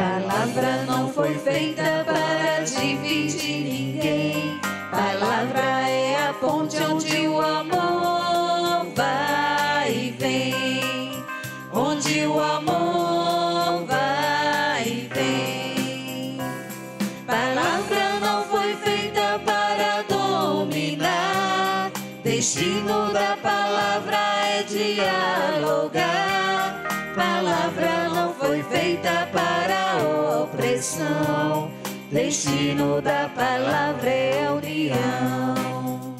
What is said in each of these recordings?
Palavra não foi feita para dividir ninguém. Palavra é a fonte onde o amor vai e vem. Onde o amor vai e vem. Palavra não foi feita para dominar. Destino da palavra é dialogar. Palavra não foi feita para opressão. Destino da palavra é união.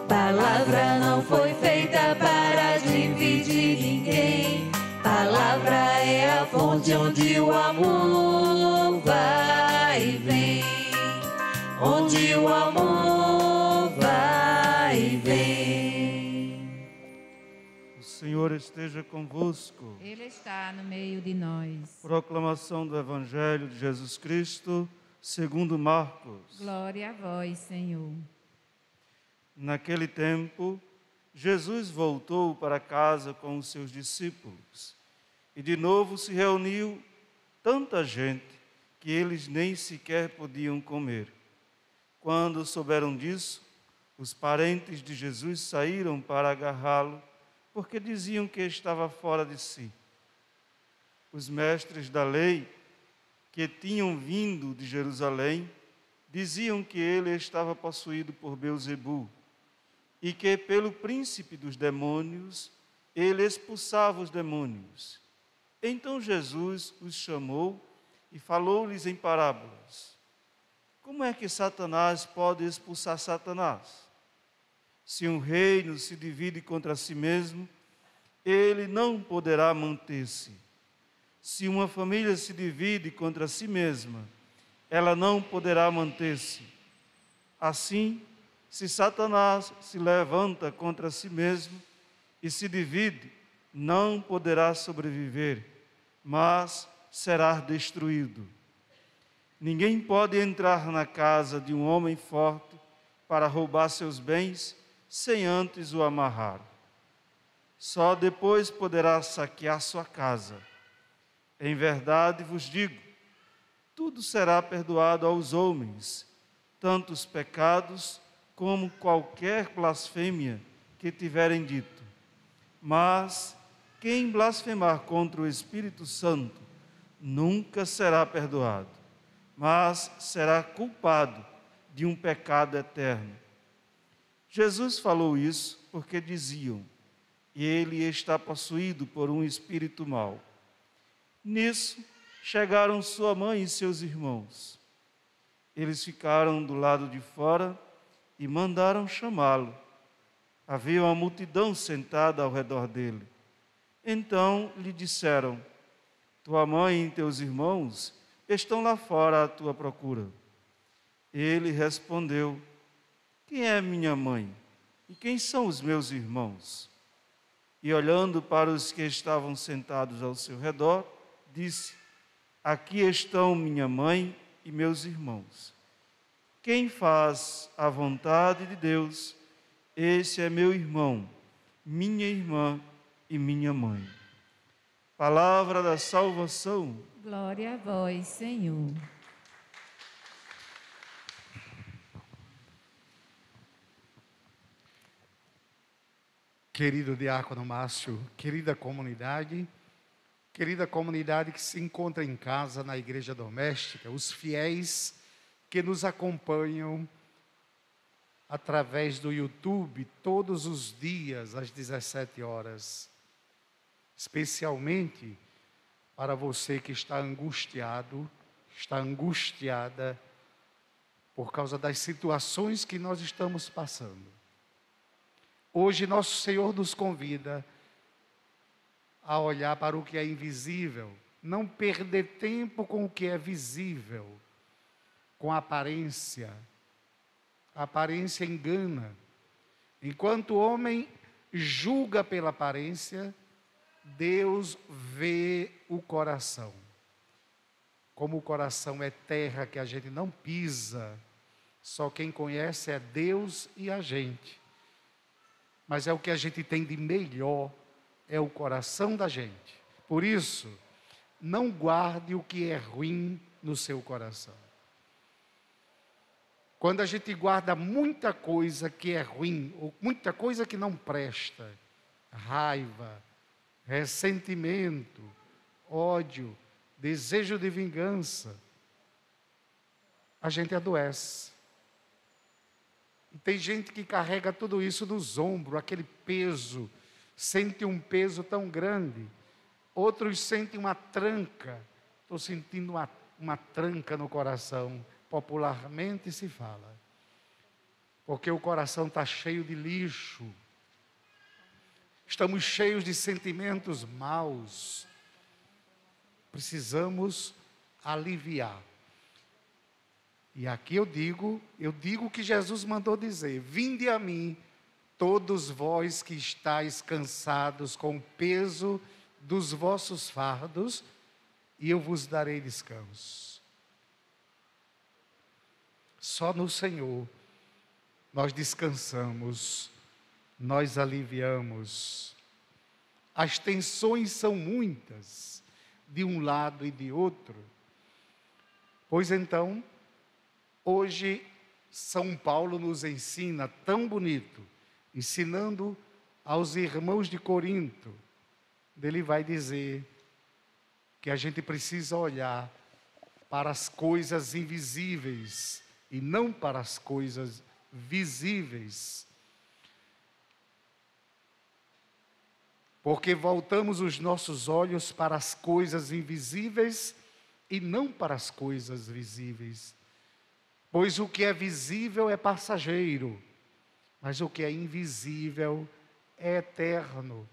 Palavra não foi feita para dividir ninguém. Palavra é a fonte onde o amor vai e vem. Onde o amor vai e vem. O Senhor esteja convosco. Ele está no meio de nós. Proclamação do Evangelho de Jesus Cristo, segundo Marcos. Glória a vós, Senhor. Naquele tempo, Jesus voltou para casa com os seus discípulos e de novo se reuniu tanta gente que eles nem sequer podiam comer. Quando souberam disso, os parentes de Jesus saíram para agarrá-lo, porque diziam que estava fora de si. Os mestres da lei, que tinham vindo de Jerusalém, diziam que ele estava possuído por Beelzebu e que pelo príncipe dos demônios ele expulsava os demônios. Então Jesus os chamou e falou-lhes em parábolas. Como é que Satanás pode expulsar Satanás? Se um reino se divide contra si mesmo, ele não poderá manter-se. Se uma família se divide contra si mesma, ela não poderá manter-se. Assim, se Satanás se levanta contra si mesmo e se divide, não poderá sobreviver, mas será destruído. Ninguém pode entrar na casa de um homem forte para roubar seus bens sem antes o amarrar. Só depois poderá saquear sua casa. Em verdade vos digo, tudo será perdoado aos homens, tanto os pecados como qualquer blasfêmia que tiverem dito. Mas quem blasfemar contra o Espírito Santo nunca será perdoado, mas será culpado de um pecado eterno. Jesus falou isso porque diziam, ele está possuído por um espírito mau. Nisso, chegaram sua mãe e seus irmãos. Eles ficaram do lado de fora e mandaram chamá-lo. Havia uma multidão sentada ao redor dele. Então lhe disseram, tua mãe e teus irmãos estão lá fora à tua procura. Ele respondeu, quem é minha mãe? E quem são os meus irmãos? E olhando para os que estavam sentados ao seu redor, disse, aqui estão minha mãe e meus irmãos. Quem faz a vontade de Deus, esse é meu irmão, minha irmã e minha mãe. Palavra da salvação. Glória a vós, Senhor. Querido diácono Márcio, querida comunidade que se encontra em casa, na igreja doméstica, os fiéis que nos acompanham através do YouTube todos os dias às 17 horas, especialmente para você que está angustiado, está angustiada por causa das situações que nós estamos passando. Hoje nosso Senhor nos convida a olhar para o que é invisível, não perder tempo com o que é visível, com a aparência. A aparência engana. Enquanto o homem julga pela aparência, Deus vê o coração. Como o coração é terra que a gente não pisa, só quem conhece é Deus e a gente. Mas é o que a gente tem de melhor, é o coração da gente. Por isso, não guarde o que é ruim no seu coração. Quando a gente guarda muita coisa que é ruim, ou muita coisa que não presta, raiva, ressentimento, ódio, desejo de vingança, a gente adoece. E tem gente que carrega tudo isso nos ombros, aquele peso, sente um peso tão grande. Outros sentem uma tranca. Estou sentindo uma tranca no coração. Popularmente se fala. Porque o coração está cheio de lixo. Estamos cheios de sentimentos maus. Precisamos aliviar. E aqui eu digo o que Jesus mandou dizer: vinde a mim, todos vós que estáis cansados com o peso dos vossos fardos, e eu vos darei descanso. Só no Senhor nós descansamos, nós aliviamos. As tensões são muitas, de um lado e de outro. Pois então, hoje, São Paulo nos ensina tão bonito, ensinando aos irmãos de Corinto. Ele vai dizer que a gente precisa olhar para as coisas invisíveis e não para as coisas visíveis. Porque voltamos os nossos olhos para as coisas invisíveis e não para as coisas visíveis. Pois o que é visível é passageiro, mas o que é invisível é eterno.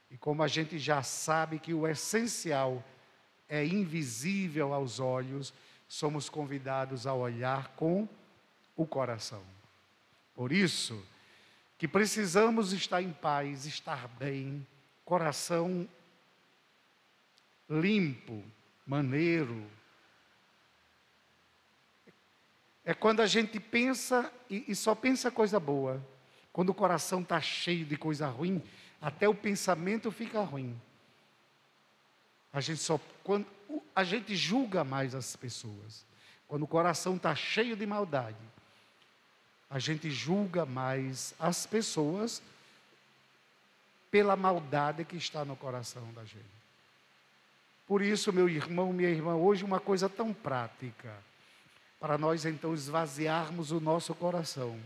E como a gente já sabe que o essencial é invisível aos olhos, somos convidados a olhar com o coração. Por isso que precisamos estar em paz, estar bem, coração limpo, maneiro. É quando a gente pensa e só pensa coisa boa. Quando o coração está cheio de coisa ruim, até o pensamento fica ruim. Quando a gente julga mais as pessoas. Quando o coração está cheio de maldade, a gente julga mais as pessoas pela maldade que está no coração da gente. Por isso, meu irmão, minha irmã, hoje uma coisa tão prática, para nós então esvaziarmos o nosso coração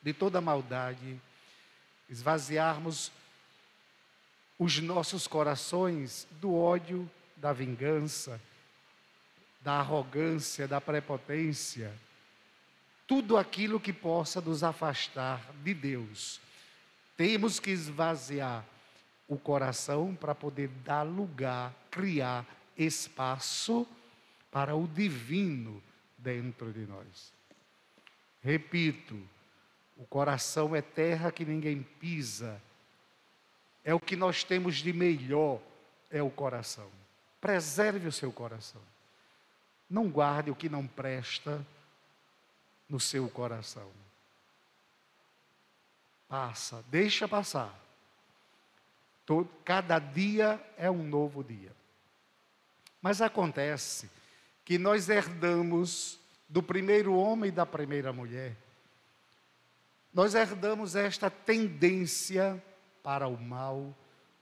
de toda maldade, esvaziarmos os nossos corações do ódio, da vingança, da arrogância, da prepotência, tudo aquilo que possa nos afastar de Deus. Temos que esvaziar o coração para poder dar lugar, criar espaço para o divino dentro de nós. Repito, o coração é terra que ninguém pisa. É o que nós temos de melhor, é o coração. Preserve o seu coração. Não guarde o que não presta no seu coração. Passa, deixa passar. Cada dia é um novo dia. Mas acontece que nós herdamos do primeiro homem e da primeira mulher, nós herdamos esta tendência para o mal,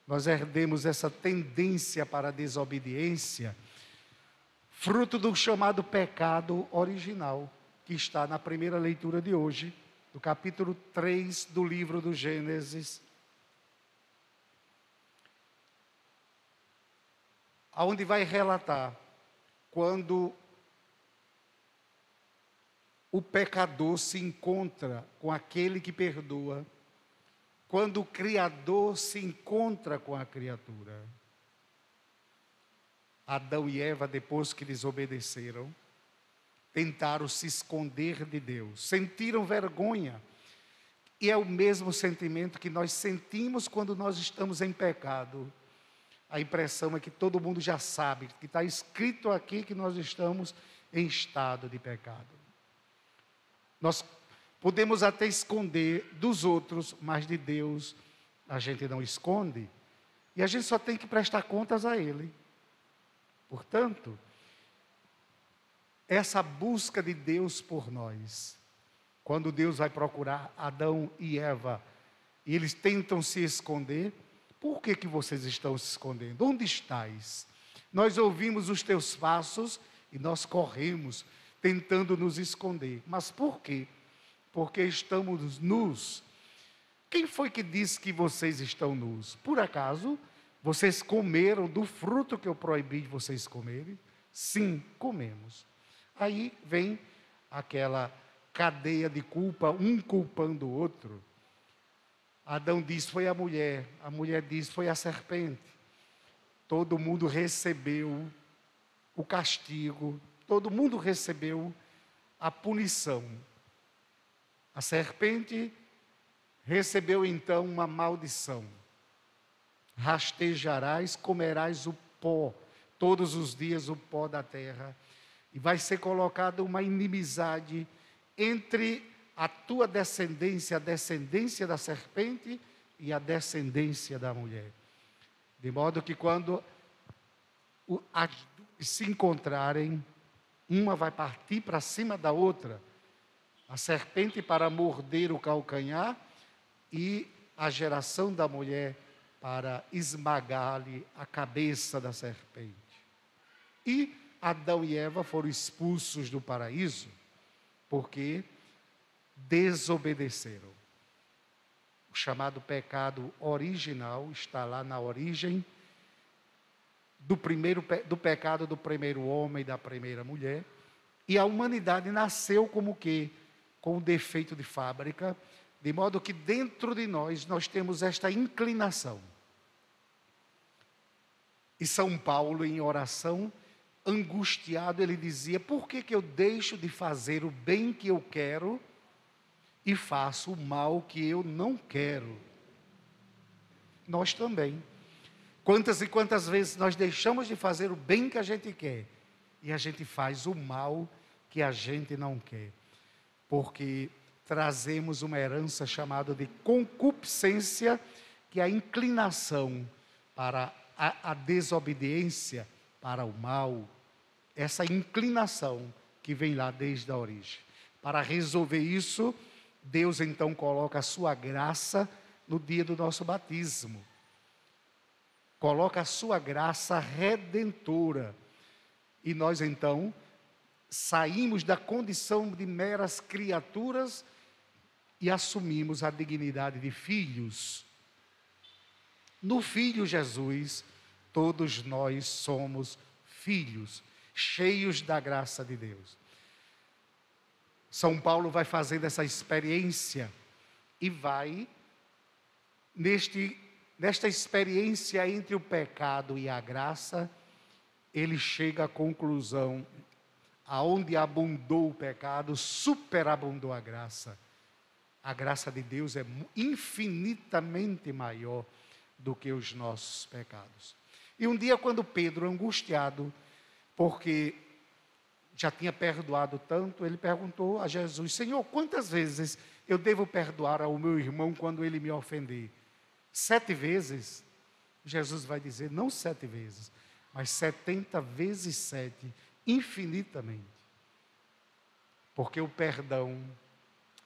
nós herdamos essa tendência para a desobediência, fruto do chamado pecado original, que está na primeira leitura de hoje, do capítulo 3 do livro do Gênesis, onde vai relatar quando o pecador se encontra com aquele que perdoa, quando o Criador se encontra com a criatura. Adão e Eva, depois que desobedeceram, tentaram se esconder de Deus, sentiram vergonha. E é o mesmo sentimento que nós sentimos quando nós estamos em pecado. A impressão é que todo mundo já sabe, que está escrito aqui que nós estamos em estado de pecado. Nós podemos até esconder dos outros, mas de Deus a gente não esconde. E a gente só tem que prestar contas a Ele. Portanto, essa busca de Deus por nós, quando Deus vai procurar Adão e Eva, e eles tentam se esconder, por que vocês estão se escondendo? Onde estais? Nós ouvimos os teus passos e nós corremos, tentando nos esconder. Mas por quê? Porque estamos nus. Quem foi que disse que vocês estão nus? Por acaso, vocês comeram do fruto que eu proibi de vocês comerem? Sim, comemos. Aí vem aquela cadeia de culpa, um culpando o outro. Adão diz, foi a mulher diz, foi a serpente. Todo mundo recebeu o castigo, todo mundo recebeu a punição. A serpente recebeu então uma maldição. Rastejarás, comerás o pó, todos os dias o pó da terra. E vai ser colocada uma inimizade entre a tua descendência, a descendência da serpente e a descendência da mulher. De modo que quando as duas se encontrarem, uma vai partir para cima da outra. A serpente para morder o calcanhar e a geração da mulher para esmagar-lhe a cabeça da serpente. E Adão e Eva foram expulsos do paraíso porque desobedeceram. O chamado pecado original está lá na origem do pecado do primeiro homem e da primeira mulher. E a humanidade nasceu como que? Com o defeito de fábrica, de modo que dentro de nós temos esta inclinação. E São Paulo, em oração, angustiado, ele dizia, por que eu deixo de fazer o bem que eu quero e faço o mal que eu não quero? Nós também. Quantas e quantas vezes nós deixamos de fazer o bem que a gente quer e a gente faz o mal que a gente não quer? Porque trazemos uma herança chamada de concupiscência, que é a inclinação para a desobediência, para o mal. Essa inclinação que vem lá desde a origem. Para resolver isso, Deus então coloca a sua graça no dia do nosso batismo. Coloca a sua graça redentora. E nós então saímos da condição de meras criaturas e assumimos a dignidade de filhos. No Filho Jesus, todos nós somos filhos, cheios da graça de Deus. São Paulo vai fazendo essa experiência e vai, nesta experiência entre o pecado e a graça, ele chega à conclusão, aonde abundou o pecado, superabundou a graça. A graça de Deus é infinitamente maior do que os nossos pecados. E um dia, quando Pedro, angustiado, porque já tinha perdoado tanto, ele perguntou a Jesus, Senhor, quantas vezes eu devo perdoar ao meu irmão quando ele me ofender? 7 vezes? Jesus vai dizer, não 7 vezes, mas 70 vezes 7, infinitamente. Porque o perdão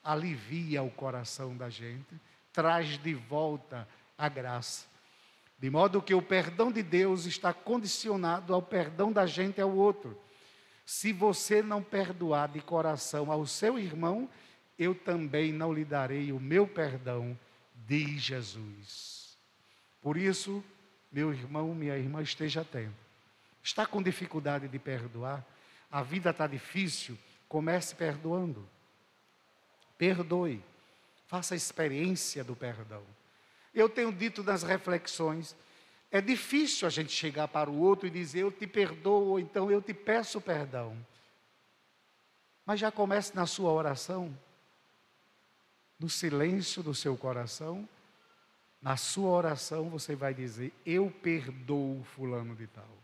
alivia o coração da gente, traz de volta a graça. De modo que o perdão de Deus está condicionado ao perdão da gente ao outro. Se você não perdoar de coração ao seu irmão, eu também não lhe darei o meu perdão, diz Jesus. Por isso, meu irmão, minha irmã, esteja atento. Está com dificuldade de perdoar? A vida está difícil? Comece perdoando. Perdoe. Faça a experiência do perdão. Eu tenho dito nas reflexões, é difícil a gente chegar para o outro e dizer, eu te perdoo, ou então eu te peço perdão. Mas já comece na sua oração, no silêncio do seu coração, na sua oração você vai dizer, eu perdoo fulano de tal.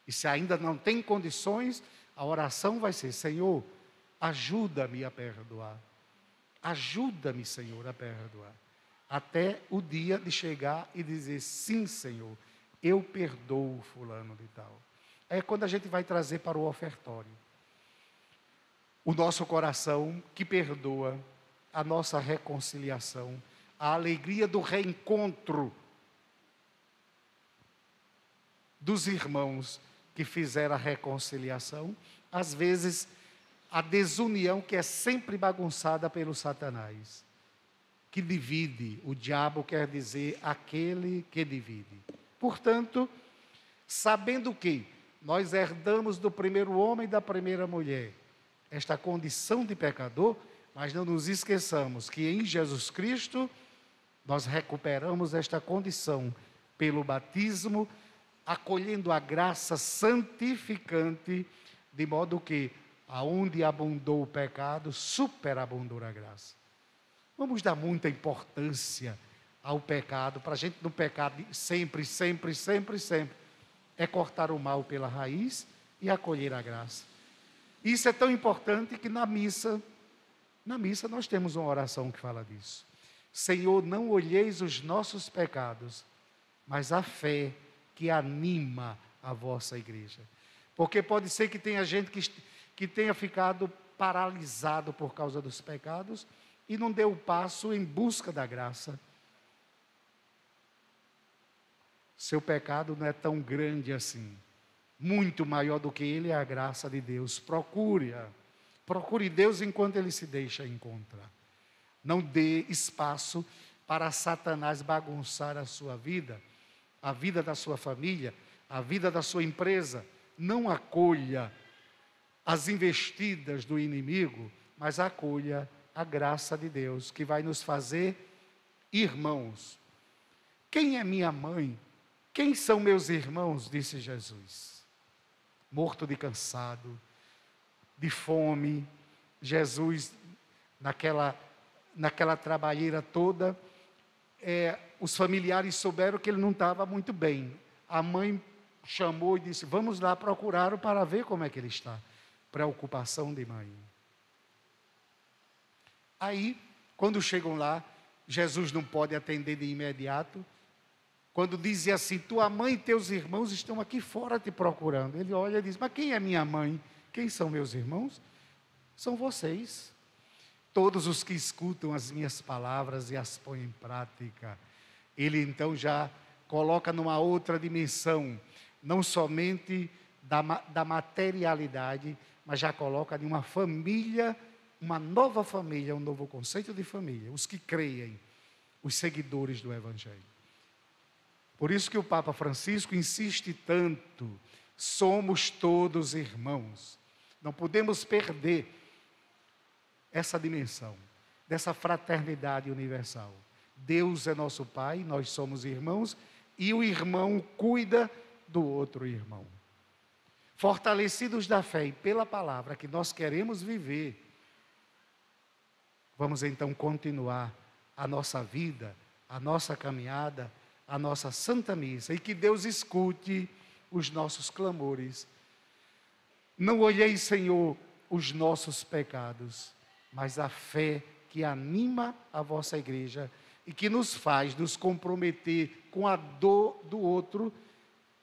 E se ainda não tem condições, a oração vai ser, Senhor, ajuda-me a perdoar. Ajuda-me, Senhor, a perdoar. Até o dia de chegar e dizer, sim, Senhor, eu perdoo fulano de tal. é quando a gente vai trazer para o ofertório. O nosso coração que perdoa, a nossa reconciliação, a alegria do reencontro dos irmãos que fizeram a reconciliação, às vezes a desunião que é sempre bagunçada pelo Satanás, que divide. O diabo quer dizer aquele que divide. Portanto, sabendo que nós herdamos do primeiro homem e da primeira mulher esta condição de pecador, mas não nos esqueçamos que em Jesus Cristo nós recuperamos esta condição pelo batismo, acolhendo a graça santificante, de modo que aonde abundou o pecado, superabundou a graça. Vamos dar muita importância ao pecado, para a gente não pecar sempre. É cortar o mal pela raiz e acolher a graça. Isso é tão importante que na missa nós temos uma oração que fala disso. Senhor, não olheis os nossos pecados, mas a fé que anima a vossa igreja. Porque pode ser que tenha gente que tenha ficado paralisado por causa dos pecados e não deu o passo em busca da graça. Seu pecado não é tão grande assim. Muito maior do que ele é a graça de Deus. Procure-a. Procure Deus enquanto ele se deixa encontrar. Não dê espaço para Satanás bagunçar a sua vida, a vida da sua família, a vida da sua empresa. Não acolha as investidas do inimigo, mas acolha a graça de Deus, que vai nos fazer irmãos. Quem é minha mãe? Quem são meus irmãos? Disse Jesus. Morto de cansado, de fome, Jesus, naquela trabalheira toda, os familiares souberam que ele não estava muito bem. A mãe chamou e disse, vamos lá procurá-lo para ver como é que ele está. Preocupação de mãe. Aí, quando chegam lá, Jesus não pode atender de imediato. Quando dizia assim, tua mãe e teus irmãos estão aqui fora te procurando. Ele olha e diz, mas quem é minha mãe? Quem são meus irmãos? São vocês. Todos os que escutam as minhas palavras e as põem em prática. Ele então já coloca numa outra dimensão, não somente da materialidade, mas já coloca em uma família, uma nova família, um novo conceito de família. Os que creem, os seguidores do Evangelho. Por isso que o Papa Francisco insiste tanto, somos todos irmãos. Não podemos perder essa dimensão, dessa fraternidade universal. Deus é nosso Pai, nós somos irmãos, e o irmão cuida do outro irmão. Fortalecidos da fé e pela palavra que nós queremos viver, vamos então continuar a nossa vida, a nossa caminhada, a nossa Santa Missa, e que Deus escute os nossos clamores. Não olhei, Senhor, os nossos pecados, mas a fé que anima a vossa igreja e que nos faz nos comprometer com a dor do outro,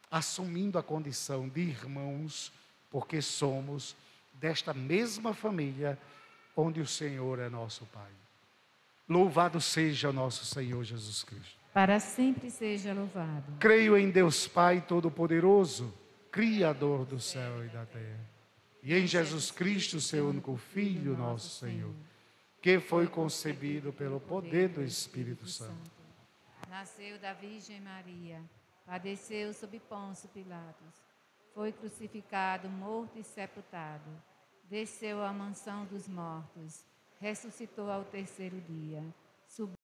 assumindo a condição de irmãos, porque somos desta mesma família onde o Senhor é nosso Pai. Louvado seja o nosso Senhor Jesus Cristo. Para sempre seja louvado. Creio em Deus Pai Todo-Poderoso, Criador do céu e da terra, e em Jesus Cristo, seu único Filho, nosso Senhor, que foi concebido pelo poder do Espírito Santo. Nasceu da Virgem Maria, padeceu sob Pôncio Pilatos, foi crucificado, morto e sepultado, desceu à mansão dos mortos, ressuscitou ao terceiro dia, subiu